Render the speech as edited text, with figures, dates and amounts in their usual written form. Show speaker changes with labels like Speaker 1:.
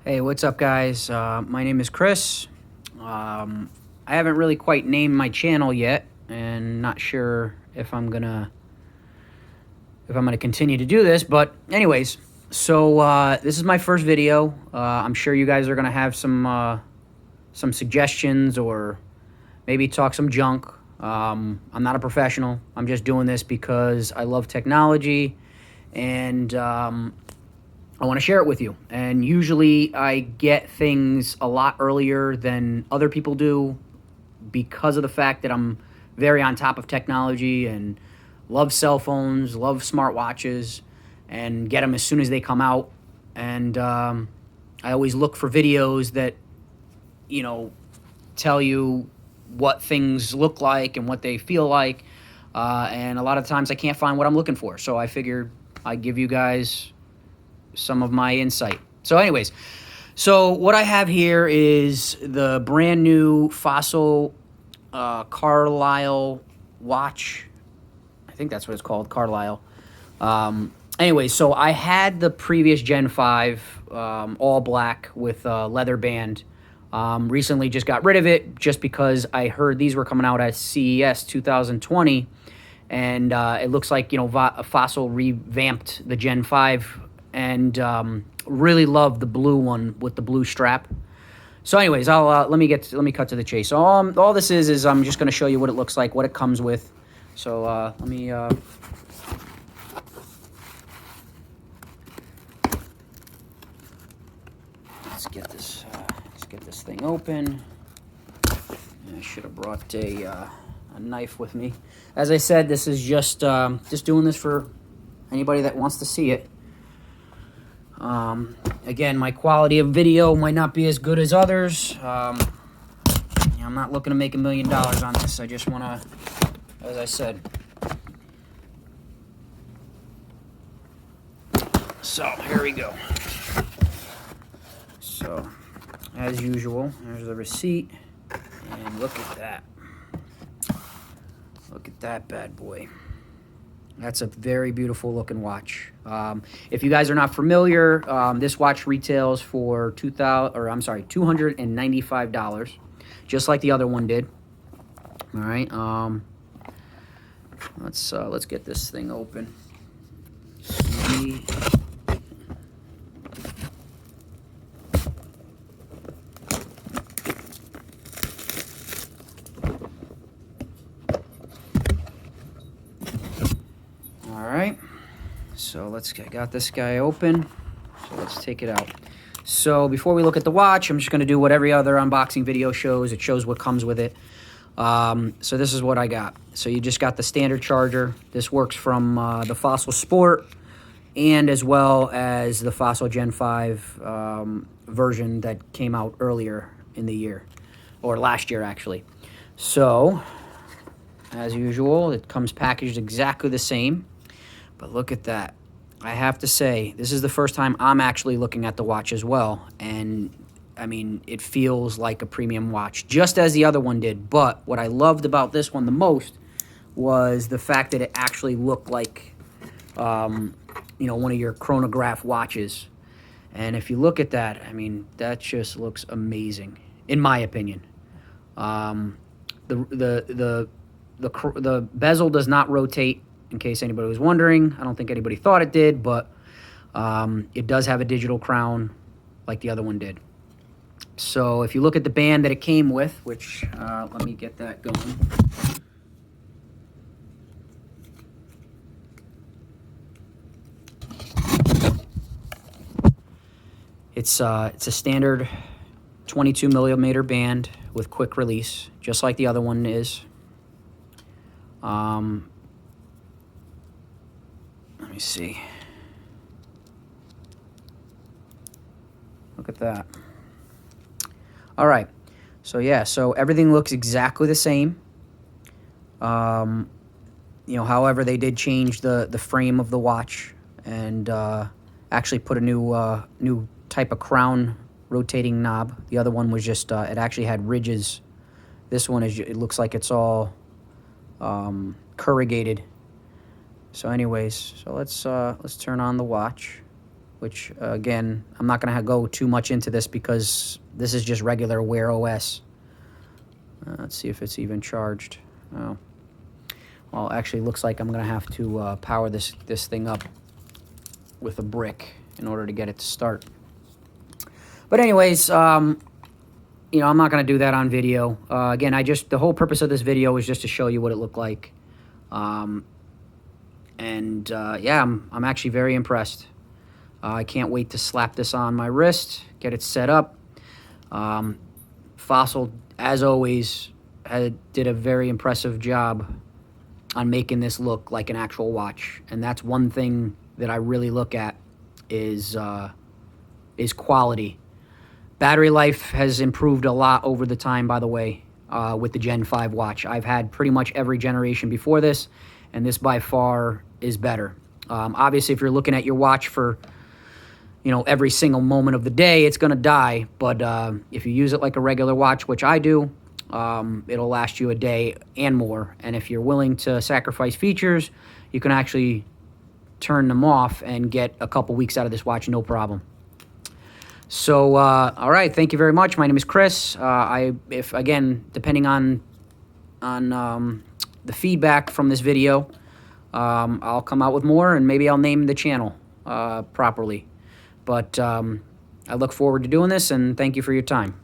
Speaker 1: Hey, what's up, guys? My name is Chris. I haven't really quite named my channel yet, and not sure if I'm gonna continue to do this. But anyways, so this is my first video. I'm sure you guys are gonna have some suggestions or maybe talk some junk. I'm not a professional. I'm just doing this because I love technology, and I want to share it with you. And usually I get things a lot earlier than other people do because of the fact that I'm very on top of technology and love cell phones, love smartwatches, and get them as soon as they come out. And I always look for videos that, you know, tell you what things look like and what they feel like. And a lot of times I can't find what I'm looking for. So I figured I'd give you guys some of my insight. So anyways, so what I have here is the brand new Fossil Carlisle watch. I think that's what it's called, Carlisle. Anyway, so I had the previous Gen 5 all black with a leather band. Recently just got rid of it just because I heard these were coming out at CES 2020. And it looks like, you know, Fossil revamped the Gen 5 and really love the blue one with the blue strap. So anyways, let me cut to the chase. So all this is I'm just going to show you what it looks like, what it comes with. So let me let's get this thing open. I should have brought a knife with me. As I said, this is just doing this for anybody that wants to see it. Again, my quality of video might not be as good as others. I'm not looking to make $1 million on this. I just want to, as I said. So, here we go. So, as usual, there's the receipt. And look at that. Look at that bad boy. That's a very beautiful looking watch. If you guys are not familiar, this watch retails for $295, just like the other one did. All right. Let's get this thing open. See. Alright, so I got this guy open, so let's take it out. So before we look at the watch, I'm just going to do what every other unboxing video shows. It shows what comes with it. So this is what I got. So you just got the standard charger. This works from the Fossil Sport and as well as the Fossil Gen 5 version that came out earlier in the year, or last year actually. So, as usual, it comes packaged exactly the same. But look at that. I have to say, this is the first time I'm actually looking at the watch as well. And, I mean, it feels like a premium watch, just as the other one did. But what I loved about this one the most was the fact that it actually looked like, you know, one of your chronograph watches. And if you look at that, I mean, that just looks amazing, in my opinion. The bezel does not rotate, in case anybody was wondering. I don't think anybody thought it did, but it does have a digital crown like the other one did. So if you look at the band that it came with, which let me get that going. It's a standard 22 millimeter band with quick release, just like the other one is. Let me see. Look at that. All right. So yeah, so everything looks exactly the same. You know, however, they did change the frame of the watch and actually put a new type of crown rotating knob. The other one was just it actually had ridges. This one it looks like it's all corrugated. So anyways, so let's turn on the watch. which, again, I'm not going to go too much into this because this is just regular Wear OS. Let's see if it's even charged. Oh. Well, actually, looks like I'm going to have to power this thing up with a brick in order to get it to start. But anyways, you know, I'm not going to do that on video. Again, the whole purpose of this video is just to show you what it looked like. Yeah, I'm actually very impressed. I can't wait to slap this on my wrist, get it set up. Fossil, as always, did a very impressive job on making this look like an actual watch. And that's one thing that I really look at is quality. Battery life has improved a lot over the time, by the way, with the Gen 5 watch. I've had pretty much every generation before this, and this by far is better. Obviously, if you're looking at your watch for, you know, every single moment of the day, it's going to die. But if you use it like a regular watch, which I do, it'll last you a day and more. And if you're willing to sacrifice features, you can actually turn them off and get a couple weeks out of this watch, no problem. So, all right, thank you very much. My name is Chris. If again, depending on the feedback from this video, I'll come out with more, and maybe I'll name the channel properly. But I look forward to doing this, and thank you for your time.